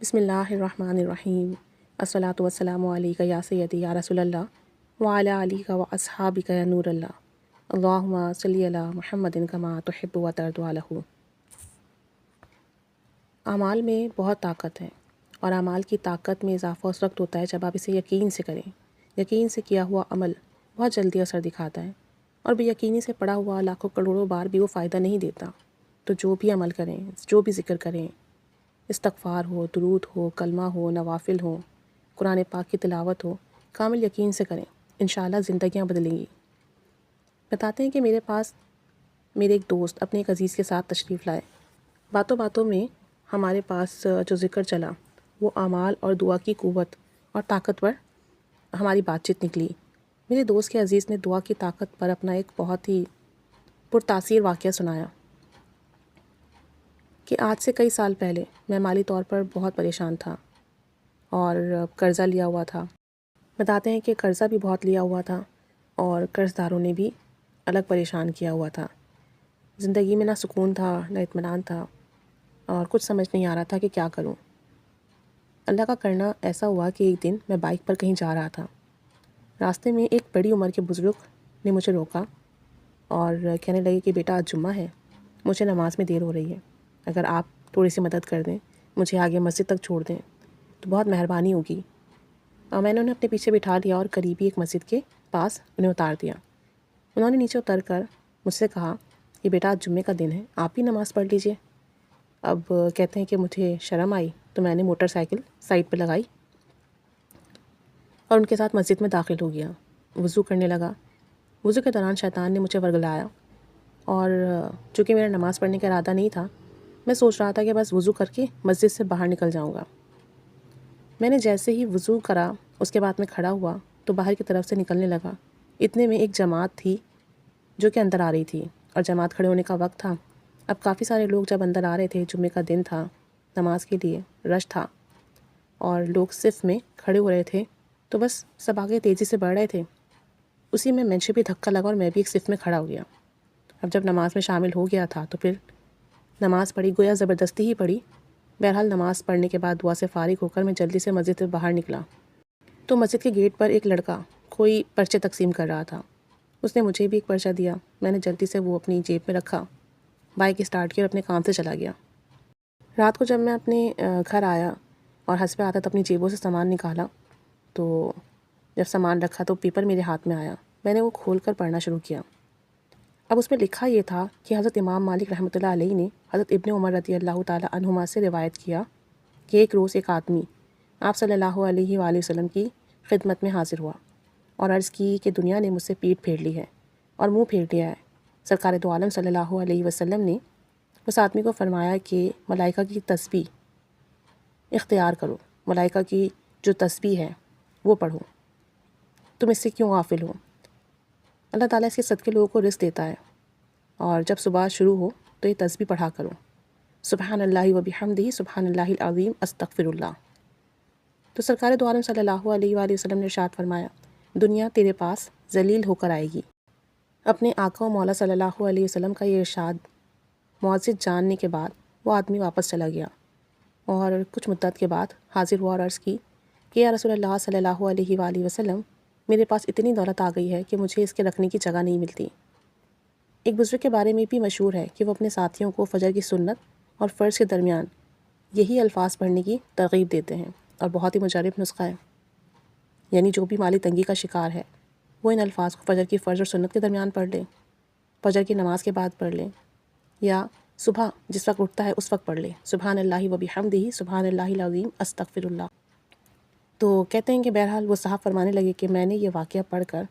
بسم اللہ الرحمن الرحیم الصلاۃ والسلام علیک یا سیدی یا رسول اللہ وعلی علیہ و اصحابک یا نور اللہ اللہم صلی علی محمد کما تحب و ترضی عنہ۔ اعمال میں بہت طاقت ہے، اور اعمال کی طاقت میں اضافہ اس وقت ہوتا ہے جب آپ اسے یقین سے کریں۔ یقین سے کیا ہوا عمل بہت جلدی اثر دکھاتا ہے، اور بے یقینی سے پڑھا ہوا لاکھوں کروڑوں بار بھی وہ فائدہ نہیں دیتا۔ تو جو بھی عمل کریں، جو بھی ذکر کریں، استغفار ہو، درود ہو، کلمہ ہو، نوافل ہو، قرآن پاک کی تلاوت ہو، کامل یقین سے کریں، انشاءاللہ زندگیاں بدلیں گی۔ بتاتے ہیں کہ میرے پاس میرے ایک دوست اپنے ایک عزیز کے ساتھ تشریف لائے۔ باتوں باتوں میں ہمارے پاس جو ذکر چلا وہ اعمال اور دعا کی قوت اور طاقت پر ہماری بات چیت نکلی۔ میرے دوست کے عزیز نے دعا کی طاقت پر اپنا ایک بہت ہی پرتاثیر واقعہ سنایا کہ آج سے کئی سال پہلے میں مالی طور پر بہت پریشان تھا اور قرضہ لیا ہوا تھا۔ بتاتے ہیں کہ قرضہ بھی بہت لیا ہوا تھا اور قرض داروں نے بھی الگ پریشان کیا ہوا تھا۔ زندگی میں نہ سکون تھا، نہ اطمینان تھا، اور کچھ سمجھ نہیں آ رہا تھا کہ کیا کروں۔ اللہ کا کرنا ایسا ہوا کہ ایک دن میں بائک پر کہیں جا رہا تھا۔ راستے میں ایک بڑی عمر کے بزرگ نے مجھے روکا اور کہنے لگے کہ بیٹا آج جمعہ ہے، مجھے نماز میں دیر ہو رہی ہے، اگر آپ تھوڑی سی مدد کر دیں، مجھے آگے مسجد تک چھوڑ دیں تو بہت مہربانی ہوگی۔ اور میں نے انہیں اپنے پیچھے بٹھا لیا اور قریبی ایک مسجد کے پاس انہیں اتار دیا۔ انہوں نے نیچے اتر کر مجھ سے کہا کہ بیٹا آج جمعے کا دن ہے، آپ بھی نماز پڑھ لیجئے۔ اب کہتے ہیں کہ مجھے شرم آئی تو میں نے موٹر سائیکل سائڈ پہ لگائی اور ان کے ساتھ مسجد میں داخل ہو گیا۔ وضو کرنے لگا۔ وضو کے دوران شیطان نے مجھے ورگلایا، اور چونکہ میرا نماز پڑھنے کا ارادہ نہیں تھا، میں سوچ رہا تھا کہ بس وضو کر کے مسجد سے باہر نکل جاؤں گا۔ میں نے جیسے ہی وضو کرا، اس کے بعد میں کھڑا ہوا تو باہر کی طرف سے نکلنے لگا۔ اتنے میں ایک جماعت تھی جو کہ اندر آ رہی تھی، اور جماعت کھڑے ہونے کا وقت تھا۔ اب کافی سارے لوگ جب اندر آ رہے تھے، جمعے کا دن تھا، نماز کے لیے رش تھا، اور لوگ صف میں کھڑے ہو رہے تھے، تو بس سب آگے تیزی سے بڑھ رہے تھے۔ اسی میں مجھے بھی دھکا لگا اور میں بھی ایک صف میں کھڑا ہو گیا۔ اب جب نماز میں شامل ہو گیا تھا تو پھر نماز پڑھی، گویا زبردستی ہی پڑھی۔ بہرحال نماز پڑھنے کے بعد دعا سے فارغ ہو کر میں جلدی سے مسجد سے باہر نکلا تو مسجد کے گیٹ پر ایک لڑکا کوئی پرچے تقسیم کر رہا تھا۔ اس نے مجھے بھی ایک پرچہ دیا۔ میں نے جلدی سے وہ اپنی جیب میں رکھا، بائک اسٹارٹ کی اور اپنے کام سے چلا گیا۔ رات کو جب میں اپنے گھر آیا اور حسب عادت اپنی جیبوں سے سامان نکالا، تو جب سامان رکھا تو پیپر میرے ہاتھ میں آیا۔ میں نے وہ کھول کر پڑھنا شروع کیا۔ اب اس میں لکھا یہ تھا کہ حضرت امام مالک رحمۃ اللہ علیہ نے حضرت ابن عمر رضی اللہ تعالیٰ عنہما سے روایت کیا کہ ایک روز ایک آدمی آپ صلی اللہ علیہ وآلہ وسلم کی خدمت میں حاضر ہوا اور عرض کی کہ دنیا نے مجھ سے پیٹھ پھیر لی ہے اور منہ پھیر لیا ہے۔ سرکار دو عالم صلی اللہ علیہ وسلم نے اس آدمی کو فرمایا کہ ملائکہ کی تسبیح اختیار کرو، ملائکہ کی جو تسبیح ہے وہ پڑھو، تم اس سے کیوں غافل ہو؟ اللہ تعالیٰ اس کے صدقے لوگوں کو رزق دیتا ہے، اور جب صبح شروع ہو تو یہ تسبیح پڑھا کرو، سبحان اللہ و بحمدہ سبحان اللہ العظیم استغفر اللہ۔ تو سرکار دو عالم صلی اللہ علیہ وآلہ وسلم نے ارشاد فرمایا، دنیا تیرے پاس ذلیل ہو کر آئے گی۔ اپنے آقا و مولا صلی اللہ علیہ وسلم کا یہ ارشاد معزز جاننے کے بعد وہ آدمی واپس چلا گیا، اور کچھ مدت کے بعد حاضر ہوا اور عرض کی کہ یا رسول اللہ صلی اللہ علیہ وآلہ وسلم، میرے پاس اتنی دولت آ گئی ہے کہ مجھے اس کے رکھنے کی جگہ نہیں ملتی۔ ایک بزرگ کے بارے میں بھی مشہور ہے کہ وہ اپنے ساتھیوں کو فجر کی سنت اور فرض کے درمیان یہی الفاظ پڑھنے کی ترغیب دیتے ہیں، اور بہت ہی مجرب نسخہ ہے۔ یعنی جو بھی مالی تنگی کا شکار ہے وہ ان الفاظ کو فجر کی فرض اور سنت کے درمیان پڑھ لے، فجر کی نماز کے بعد پڑھ لے، یا صبح جس وقت اٹھتا ہے اس وقت پڑھ لے، سبحان اللہ و بحمدہ سبحان اللہ العظیم استغفر اللہ۔ تو کہتے ہیں کہ بہرحال وہ صاحب فرمانے لگے کہ میں نے یہ واقعہ پڑھ کر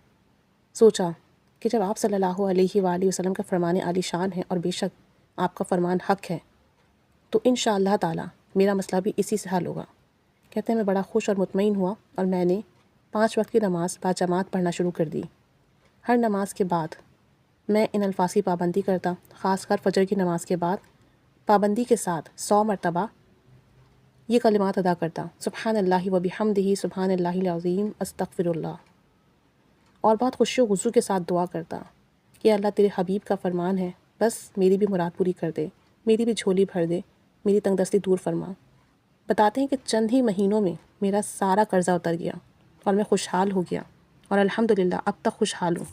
سوچا کہ جب آپ صلی اللہ علیہ وآلہ وسلم کا فرمان عالی شان ہے اور بے شک آپ کا فرمان حق ہے، تو انشاءاللہ تعالی میرا مسئلہ بھی اسی سے حل ہوگا۔ کہتے ہیں میں بڑا خوش اور مطمئن ہوا، اور میں نے 5 وقت کی نماز باجماعت پڑھنا شروع کر دی۔ ہر نماز کے بعد میں ان الفاظ کی پابندی کرتا، خاص کر فجر کی نماز کے بعد پابندی کے ساتھ 100 مرتبہ یہ کلمات ادا کرتا، سبحان اللہ و بحمدہ سبحان اللہ العظیم استغفر اللہ، اور بہت خوشی و خضوع کے ساتھ دعا کرتا کہ اللہ تیرے حبیب کا فرمان ہے، بس میری بھی مراد پوری کر دے، میری بھی جھولی بھر دے، میری تنگ دستی دور فرما۔ بتاتے ہیں کہ چند ہی مہینوں میں میرا سارا قرضہ اتر گیا اور میں خوشحال ہو گیا، اور الحمدللہ اب تک خوشحال ہوں۔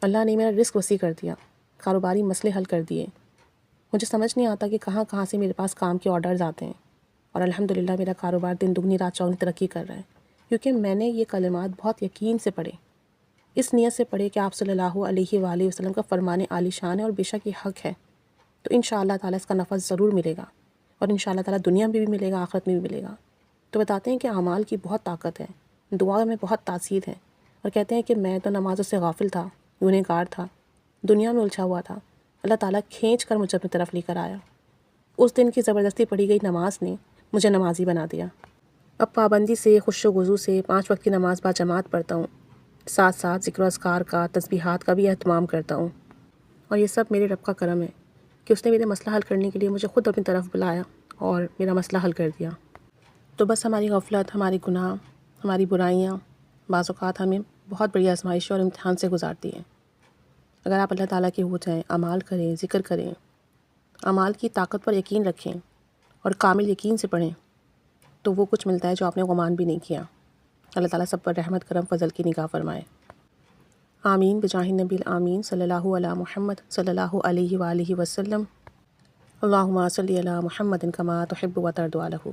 اللہ نے میرا رزق وسیع کر دیا، کاروباری مسئلے حل کر دیے۔ مجھے سمجھ نہیں آتا کہ کہاں کہاں سے میرے پاس کام کے آرڈرز آتے ہیں، اور الحمدللہ میرا کاروبار دن دگنی رات چوگنی ترقی کر رہا ہے، کیونکہ میں نے یہ کلمات بہت یقین سے پڑھے، اس نیت سے پڑھے کہ آپ صلی اللہ علیہ وآلہ وسلم کا فرمان عالی شان ہے اور بے شک یہ حق ہے، تو انشاءاللہ تعالیٰ اس کا نفع ضرور ملے گا، اور انشاءاللہ تعالیٰ دنیا میں بھی ملے گا، آخرت میں بھی ملے گا۔ تو بتاتے ہیں کہ اعمال کی بہت طاقت ہے، دعا میں بہت تاثیر ہے، اور کہتے ہیں کہ میں تو نمازوں سے غافل تھا، گنہگار تھا، دنیا میں الجھا ہوا تھا، اللہ تعالیٰ کھینچ کر مجھے اپنی طرف لے کر آیا۔ اس دن کی زبردستی پڑھی گئی نماز نے مجھے نمازی بنا دیا۔ اب پابندی سے، خوش و وضو سے 5 وقت کی نماز با جماعت پڑھتا ہوں، ساتھ ساتھ ذکر و اذکار کا، تسبیحات کا بھی اہتمام کرتا ہوں، اور یہ سب میرے رب کا کرم ہے کہ اس نے میرے مسئلہ حل کرنے کے لیے مجھے خود اپنی طرف بلایا اور میرا مسئلہ حل کر دیا۔ تو بس ہماری غفلت، ہماری گناہ، ہماری برائیاں بعض اوقات ہمیں بہت بڑی آزمائش اور امتحان سے گزارتی ہیں۔ اگر آپ اللہ تعالیٰ کے ہو جائیں، اعمال کریں، ذکر کریں، اعمال کی طاقت پر یقین رکھیں اور کامل یقین سے پڑھیں، تو وہ کچھ ملتا ہے جو آپ نے گمان بھی نہیں کیا۔ اللہ تعالیٰ سب پر رحمت کرم فضل کی نگاہ فرمائے۔ آمین بجاہ نبی الآمین صلی اللہ علی محمد صلی اللہ علیہ وآلہ وسلم۔ اللہم صلی علی محمد کما تحب و ترضی عنہ۔